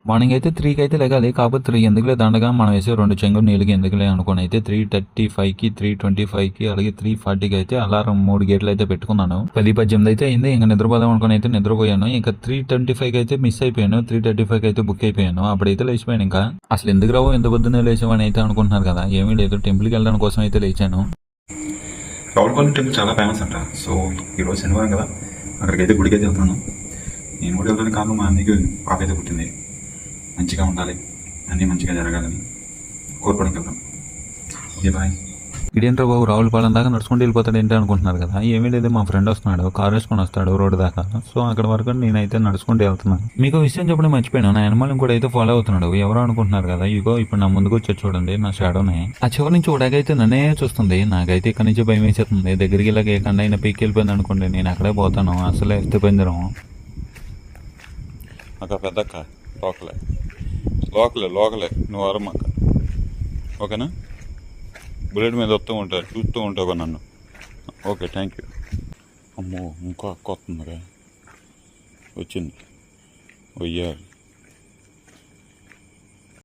Morning అయితే 3కి అయితే లెగాలి. కాకపోతే 3 ఎందుకులే దండగా మనం వేసే 2 చెంగులు నీళ్ళకి ఎందుకులే అనుకుని అయితే 3:35కి 3:25కి అలాగే 3:40కి అయితే అలారం 3 గేట్లు అయితే పెట్టుకున్నాను. 10:18 అయితే అయింది. ఇంకా నిద్రపోదాం అనుకుని అయితే నిద్రపోయాను. ఇంకా 3:25కి అయితే మిస్ అయిపోయాను. 3:35కి అయితే బుక్ అయిపోయాను. అప్పుడైతే లేచిపోయాను. ఇంకా అసలు ఎందుకు రావు ఎంత పొద్దున్నే లేచామని అయితే అనుకుంటున్నారు కదా, ఏమీ లేదు, టెంపుల్కి వెళ్ళడం కోసం అయితే లేచాను. రావులపల్లి టెంపుల్ చాలా ఫేమస్ అంట. సో ఈరోజు శనివారం కదా, అక్కడికి అయితే గుడికి అయితే వెళ్తున్నాను. నేను కూడా వెళ్ళడానికి కారణం మా అన్నయ్యకి పాప అయితే పుట్టింది. మంచిగా ఉండాలి, అన్నీ మంచిగా జరగాలని కోరుకోవడానికి వెళ్తాం. Okay bye. ఇదేంట్రా బాబు రావులపాలెం దాకా నడుచుకుంటూ వెళ్ళిపోతాడు ఏంటి అనుకుంటున్నారు కదా, ఏమీ లేదు, మా ఫ్రెండ్ వస్తున్నాడు, కారు వేసుకొని వస్తాడు రోడ్డు దాకా. సో అక్కడ వరకు నేనైతే నడుచుకుంటూ వెళ్తున్నాను. మీకు విషయం చెప్పడం మర్చిపోయాను, నా ఎనమాలం కూడా అయితే ఫాలో అవుతున్నాడు. ఎవరో అనుకుంటున్నారు కదా, ఇగో ఇప్పుడు నా ముందుకు వచ్చి చూడండి నా షాడోని. ఆ చివరి నుంచి చూడకైతే నన్నే చూస్తుంది. నాకైతే ఇక్కడ నుంచి భయం వేసేస్తుంది. దగ్గరికి ఇలాగ ఏ కండ అయినా పీకి వెళ్ళిపోయింది అనుకోండి, నేను అక్కడే పోతాను. అసలే ఎత్తి పందిరం అక్క పెద్దక్క లోకలే నువ్వు అరమ్మక్క, ఓకేనా? బుల్లెట్ మీద వస్తూ ఉంటారు, చూస్తూ ఉంటావు నన్ను. Okay, thank you. అమ్మో, ఇంకో అక్క వస్తుందిగా, వచ్చింది, వెయ్యాలి.